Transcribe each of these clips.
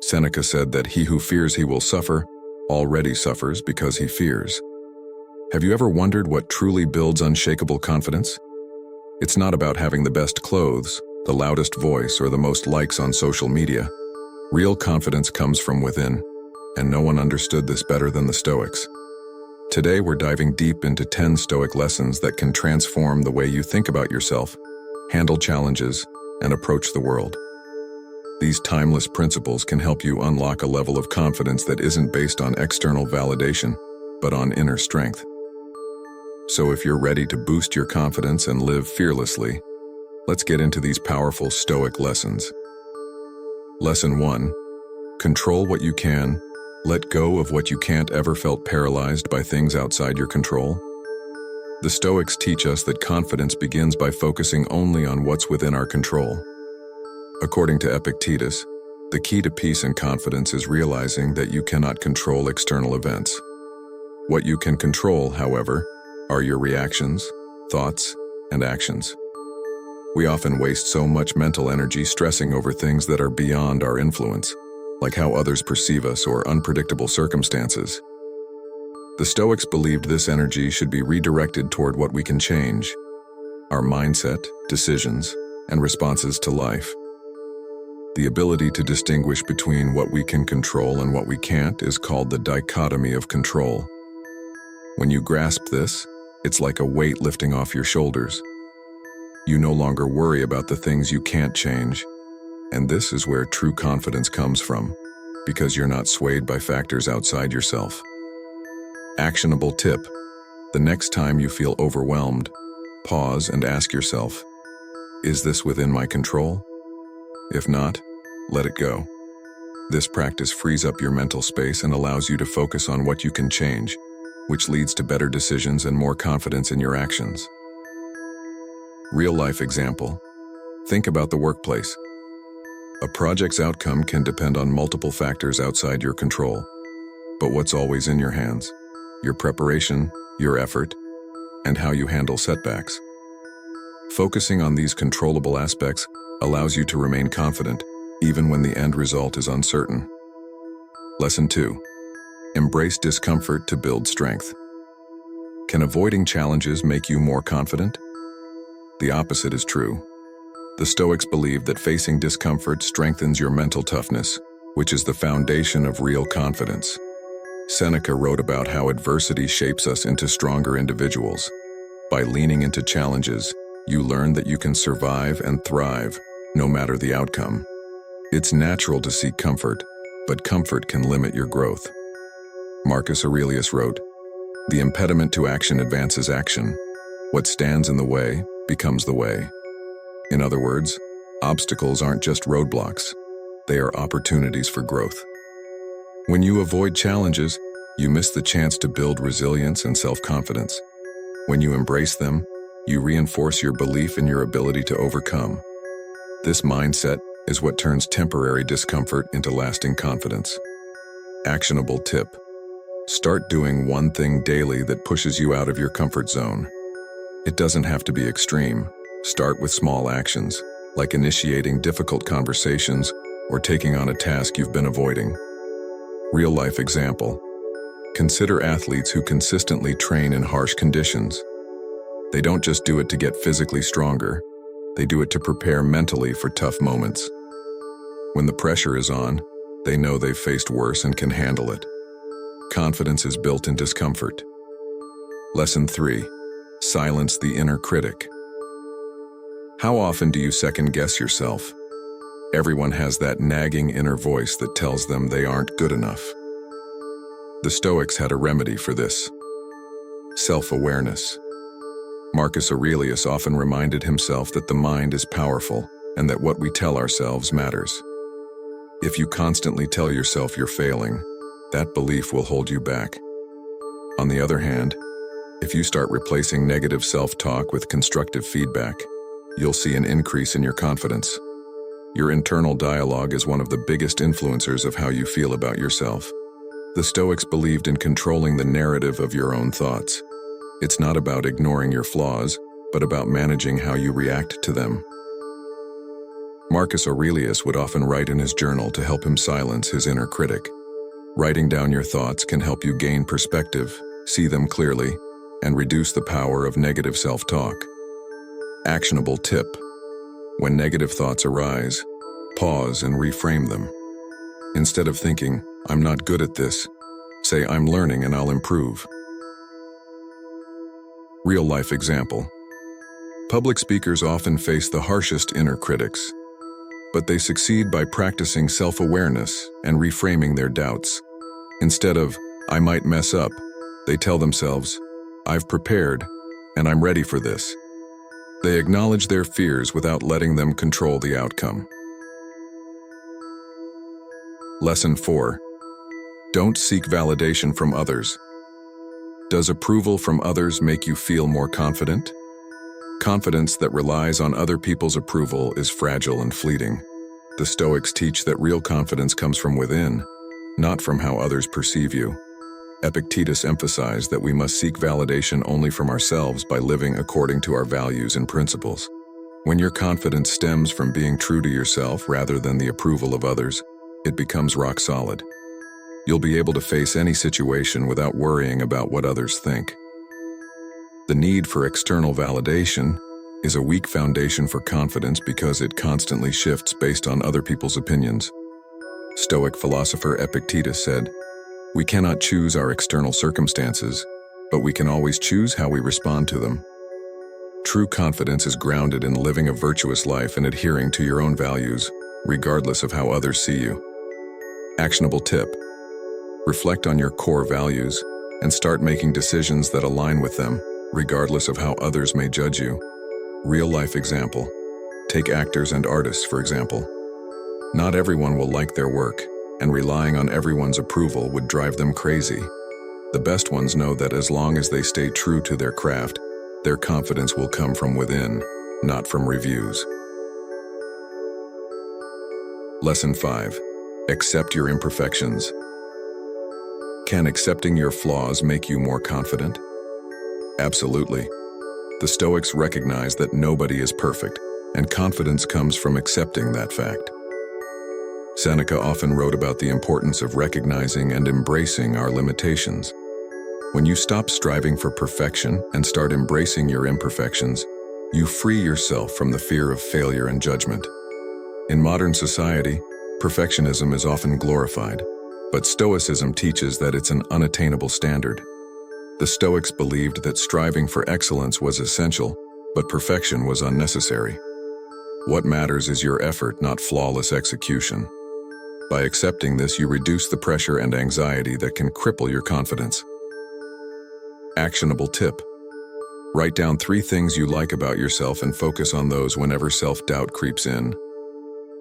Seneca said that he who fears he will suffer already suffers because he fears. Have you ever wondered what truly builds unshakable confidence? It's not about having the best clothes, the loudest voice, or the most likes on social media. Real confidence comes from within, and no one understood this better than the Stoics. Today we're diving deep into 10 Stoic lessons that can transform the way you think about yourself, handle challenges, and approach the world. These timeless principles can help you unlock a level of confidence that isn't based on external validation, but on inner strength. So if you're ready to boost your confidence and live fearlessly, let's get into these powerful Stoic lessons. Lesson 1. Control what you can. Let go of what you can't. Ever felt paralyzed by things outside your control? The Stoics teach us that confidence begins by focusing only on what's within our control. According to Epictetus, the key to peace and confidence is realizing that you cannot control external events. What you can control, however, are your reactions, thoughts, and actions. We often waste so much mental energy stressing over things that are beyond our influence, like how others perceive us or unpredictable circumstances. The Stoics believed this energy should be redirected toward what we can change: our mindset, decisions, and responses to life. The ability to distinguish between what we can control and what we can't is called the dichotomy of control. When you grasp this, it's like a weight lifting off your shoulders. You no longer worry about the things you can't change. And this is where true confidence comes from, because you're not swayed by factors outside yourself. Actionable tip: the next time you feel overwhelmed, pause and ask yourself, is this within my control? If not, let it go. This practice frees up your mental space and allows you to focus on what you can change, which leads to better decisions and more confidence in your actions. Real-life example. Think about the workplace. A project's outcome can depend on multiple factors outside your control. But what's always in your hands? Your preparation, your effort, and how you handle setbacks. Focusing on these controllable aspects allows you to remain confident, even when the end result is uncertain. Lesson 2. Embrace discomfort to build strength. Can avoiding challenges make you more confident? The opposite is true. The Stoics believe that facing discomfort strengthens your mental toughness, which is the foundation of real confidence. Seneca wrote about how adversity shapes us into stronger individuals. By leaning into challenges, you learn that you can survive and thrive, no matter the outcome. It's natural to seek comfort, but comfort can limit your growth. Marcus Aurelius wrote, "The impediment to action advances action. What stands in the way becomes the way." In other words, obstacles aren't just roadblocks. They are opportunities for growth. When you avoid challenges, you miss the chance to build resilience and self-confidence. When you embrace them, you reinforce your belief in your ability to overcome. This mindset is what turns temporary discomfort into lasting confidence. Actionable tip: start doing one thing daily that pushes you out of your comfort zone. It doesn't have to be extreme. Start with small actions, like initiating difficult conversations or taking on a task you've been avoiding. Real-life example. Consider athletes who consistently train in harsh conditions. They don't just do it to get physically stronger. They do it to prepare mentally for tough moments. When the pressure is on, they know they've faced worse and can handle it. Confidence is built in discomfort. Lesson 3. Silence the inner critic. How often do you second-guess yourself? Everyone has that nagging inner voice that tells them they aren't good enough. The Stoics had a remedy for this: self-awareness. Marcus Aurelius often reminded himself that the mind is powerful and that what we tell ourselves matters. If you constantly tell yourself you're failing, that belief will hold you back. On the other hand, if you start replacing negative self-talk with constructive feedback, you'll see an increase in your confidence. Your internal dialogue is one of the biggest influencers of how you feel about yourself. The Stoics believed in controlling the narrative of your own thoughts. It's not about ignoring your flaws, but about managing how you react to them. Marcus Aurelius would often write in his journal to help him silence his inner critic. Writing down your thoughts can help you gain perspective, see them clearly, and reduce the power of negative self-talk. Actionable tip: when negative thoughts arise, pause and reframe them. Instead of thinking, "I'm not good at this," say, "I'm learning and I'll improve." Real-life example. Public speakers often face the harshest inner critics, but they succeed by practicing self-awareness and reframing their doubts. Instead of, "I might mess up," they tell themselves, "I've prepared, and I'm ready for this." They acknowledge their fears without letting them control the outcome. Lesson 4. Don't seek validation from others. Does approval from others make you feel more confident? Confidence that relies on other people's approval is fragile and fleeting. The Stoics teach that real confidence comes from within, not from how others perceive you. Epictetus emphasized that we must seek validation only from ourselves by living according to our values and principles. When your confidence stems from being true to yourself rather than the approval of others, it becomes rock solid. You'll be able to face any situation without worrying about what others think. The need for external validation is a weak foundation for confidence because it constantly shifts based on other people's opinions. Stoic philosopher Epictetus said, "We cannot choose our external circumstances, but we can always choose how we respond to them." True confidence is grounded in living a virtuous life and adhering to your own values, regardless of how others see you. Actionable tip: reflect on your core values and start making decisions that align with them, regardless of how others may judge you. Real-life example. Take actors and artists, for example. Not everyone will like their work, and relying on everyone's approval would drive them crazy. The best ones know that as long as they stay true to their craft, their confidence will come from within, not from reviews. Lesson 5. Accept your imperfections. Can accepting your flaws make you more confident? Absolutely. The Stoics recognize that nobody is perfect, and confidence comes from accepting that fact. Seneca often wrote about the importance of recognizing and embracing our limitations. When you stop striving for perfection and start embracing your imperfections, you free yourself from the fear of failure and judgment. In modern society, perfectionism is often glorified, but Stoicism teaches that it's an unattainable standard. The Stoics believed that striving for excellence was essential, but perfection was unnecessary. What matters is your effort, not flawless execution. By accepting this, you reduce the pressure and anxiety that can cripple your confidence. Actionable tip: write down 3 things you like about yourself and focus on those whenever self-doubt creeps in.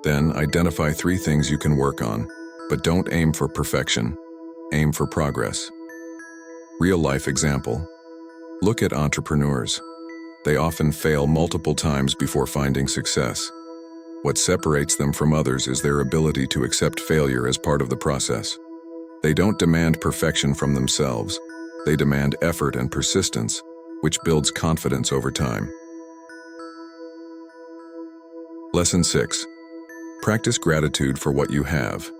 Then identify 3 things you can work on, but don't aim for perfection. Aim for progress. Real-life example. Look at entrepreneurs. They often fail multiple times before finding success. What separates them from others is their ability to accept failure as part of the process. They don't demand perfection from themselves. They demand effort and persistence, which builds confidence over time. Lesson 6. Practice gratitude for what you have.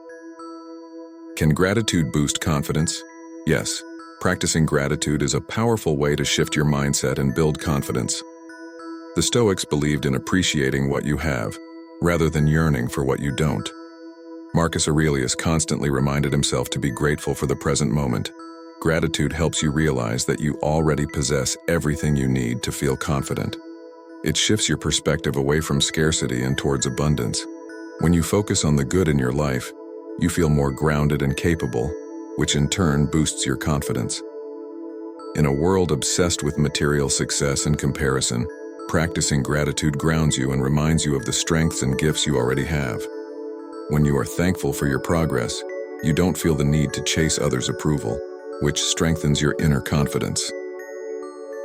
Can gratitude boost confidence? Yes. Practicing gratitude is a powerful way to shift your mindset and build confidence. The Stoics believed in appreciating what you have, rather than yearning for what you don't. Marcus Aurelius constantly reminded himself to be grateful for the present moment. Gratitude helps you realize that you already possess everything you need to feel confident. It shifts your perspective away from scarcity and towards abundance. When you focus on the good in your life, you feel more grounded and capable, which in turn boosts your confidence. In a world obsessed with material success and comparison, practicing gratitude grounds you and reminds you of the strengths and gifts you already have. When you are thankful for your progress, you don't feel the need to chase others' approval, which strengthens your inner confidence.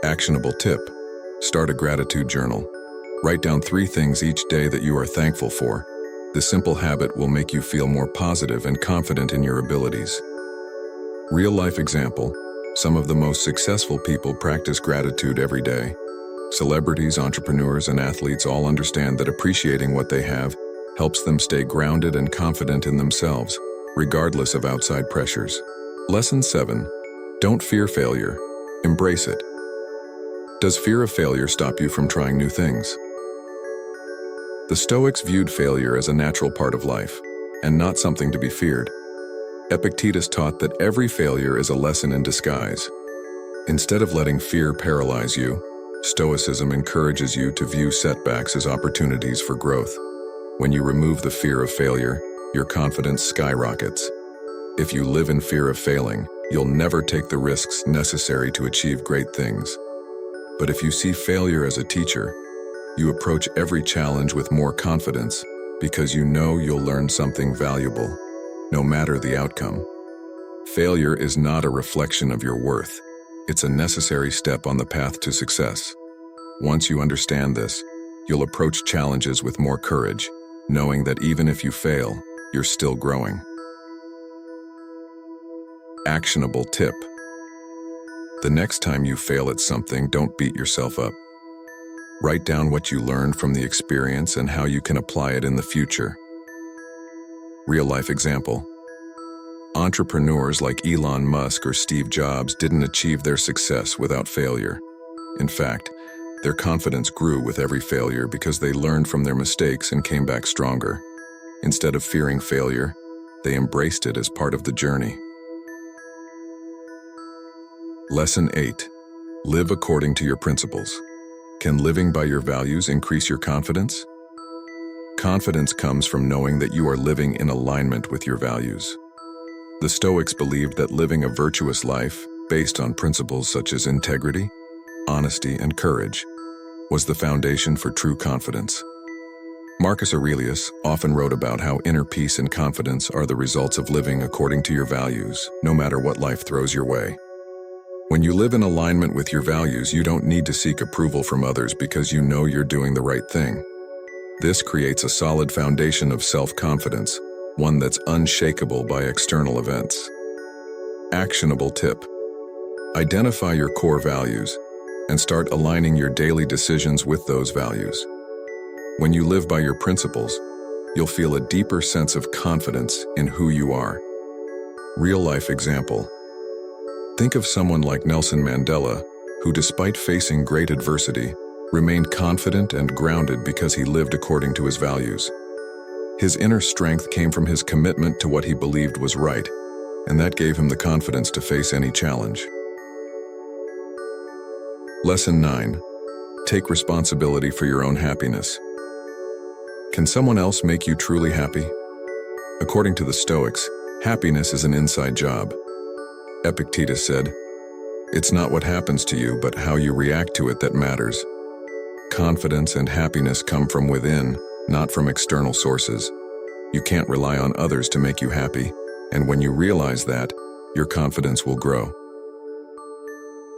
Actionable tip: start a gratitude journal. Write down 3 things each day that you are thankful for. This simple habit will make you feel more positive and confident in your abilities. Real-life example: some of the most successful people practice gratitude every day. Celebrities, entrepreneurs, and athletes all understand that appreciating what they have helps them stay grounded and confident in themselves, regardless of outside pressures. Lesson 7. Don't fear failure. Embrace it. Does fear of failure stop you from trying new things? The Stoics viewed failure as a natural part of life, and not something to be feared. Epictetus taught that every failure is a lesson in disguise. Instead of letting fear paralyze you, Stoicism encourages you to view setbacks as opportunities for growth. When you remove the fear of failure, your confidence skyrockets. If you live in fear of failing, you'll never take the risks necessary to achieve great things. But if you see failure as a teacher, you approach every challenge with more confidence because you know you'll learn something valuable, no matter the outcome. Failure is not a reflection of your worth. It's a necessary step on the path to success. Once you understand this, you'll approach challenges with more courage, knowing that even if you fail, you're still growing. Actionable tip. The next time you fail at something, don't beat yourself up. Write down what you learned from the experience and how you can apply it in the future. Real-life example. Entrepreneurs like Elon Musk or Steve Jobs didn't achieve their success without failure. In fact, their confidence grew with every failure because they learned from their mistakes and came back stronger. Instead of fearing failure, they embraced it as part of the journey. Lesson 8. Live according to your principles. Can living by your values increase your confidence? Confidence comes from knowing that you are living in alignment with your values. The Stoics believed that living a virtuous life, based on principles such as integrity, honesty, and courage, was the foundation for true confidence. Marcus Aurelius often wrote about how inner peace and confidence are the results of living according to your values, no matter what life throws your way. When you live in alignment with your values, you don't need to seek approval from others because you know you're doing the right thing. This creates a solid foundation of self-confidence, one that's unshakable by external events. Actionable tip. Identify your core values and start aligning your daily decisions with those values. When you live by your principles, you'll feel a deeper sense of confidence in who you are. Real-life example. Think of someone like Nelson Mandela, who despite facing great adversity, remained confident and grounded because he lived according to his values. His inner strength came from his commitment to what he believed was right, and that gave him the confidence to face any challenge. Lesson 9. Take responsibility for your own happiness. Can someone else make you truly happy? According to the Stoics, happiness is an inside job. Epictetus said, "It's not what happens to you, but how you react to it that matters." Confidence and happiness come from within, not from external sources. You can't rely on others to make you happy, and when you realize that, your confidence will grow.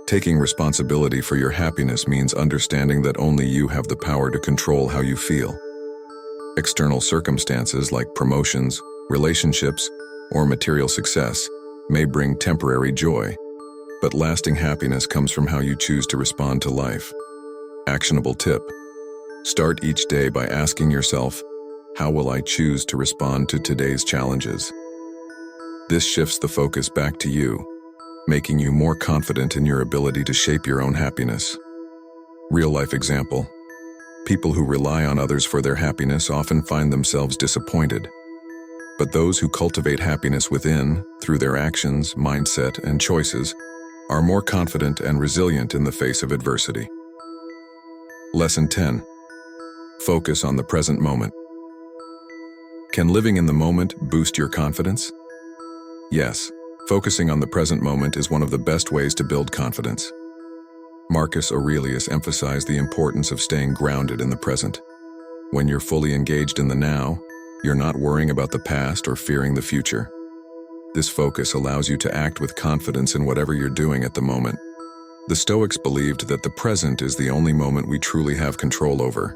Taking responsibility for your happiness means understanding that only you have the power to control how you feel. External circumstances like promotions, relationships, or material success may bring temporary joy, but lasting happiness comes from how you choose to respond to life. Actionable tip. Start each day by asking yourself, how will I choose to respond to today's challenges? This shifts the focus back to you, making you more confident in your ability to shape your own happiness. Real-life example. People who rely on others for their happiness often find themselves disappointed. But those who cultivate happiness within, through their actions, mindset, and choices, are more confident and resilient in the face of adversity. Lesson 10. Focus on the present moment. Can living in the moment boost your confidence? Yes, focusing on the present moment is one of the best ways to build confidence. Marcus Aurelius emphasized the importance of staying grounded in the present. When you're fully engaged in the now, you're not worrying about the past or fearing the future. This focus allows you to act with confidence in whatever you're doing at the moment. The Stoics believed that the present is the only moment we truly have control over.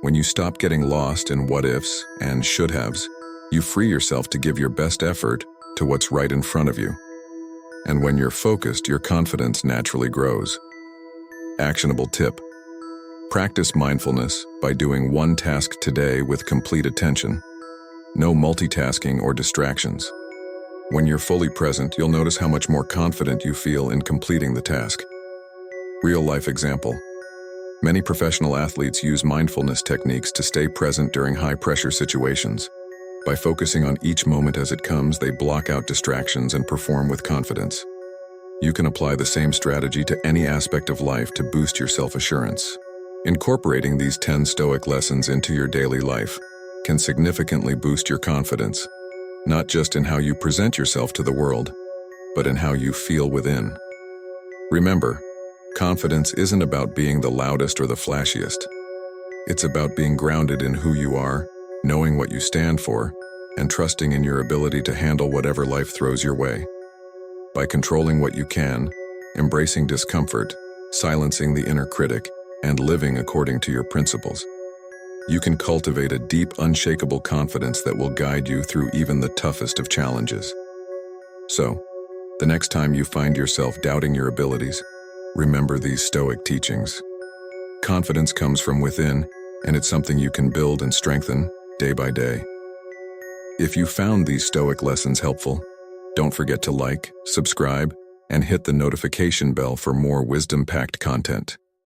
When you stop getting lost in what-ifs and should-haves, you free yourself to give your best effort to what's right in front of you. And when you're focused, your confidence naturally grows. Actionable tip. Practice mindfulness by doing one task today with complete attention. No multitasking or distractions. When you're fully present, you'll notice how much more confident you feel in completing the task. Real-life example. Many professional athletes use mindfulness techniques to stay present during high-pressure situations. By focusing on each moment as it comes, they block out distractions and perform with confidence. You can apply the same strategy to any aspect of life to boost your self-assurance. Incorporating these 10 Stoic lessons into your daily life can significantly boost your confidence, not just in how you present yourself to the world, but in how you feel within. Remember, confidence isn't about being the loudest or the flashiest. It's about being grounded in who you are, knowing what you stand for, and trusting in your ability to handle whatever life throws your way. By controlling what you can, embracing discomfort, silencing the inner critic, and living according to your principles, you can cultivate a deep, unshakable confidence that will guide you through even the toughest of challenges. So, the next time you find yourself doubting your abilities, remember these Stoic teachings. Confidence comes from within, and it's something you can build and strengthen day by day. If you found these Stoic lessons helpful, don't forget to like, subscribe, and hit the notification bell for more wisdom-packed content.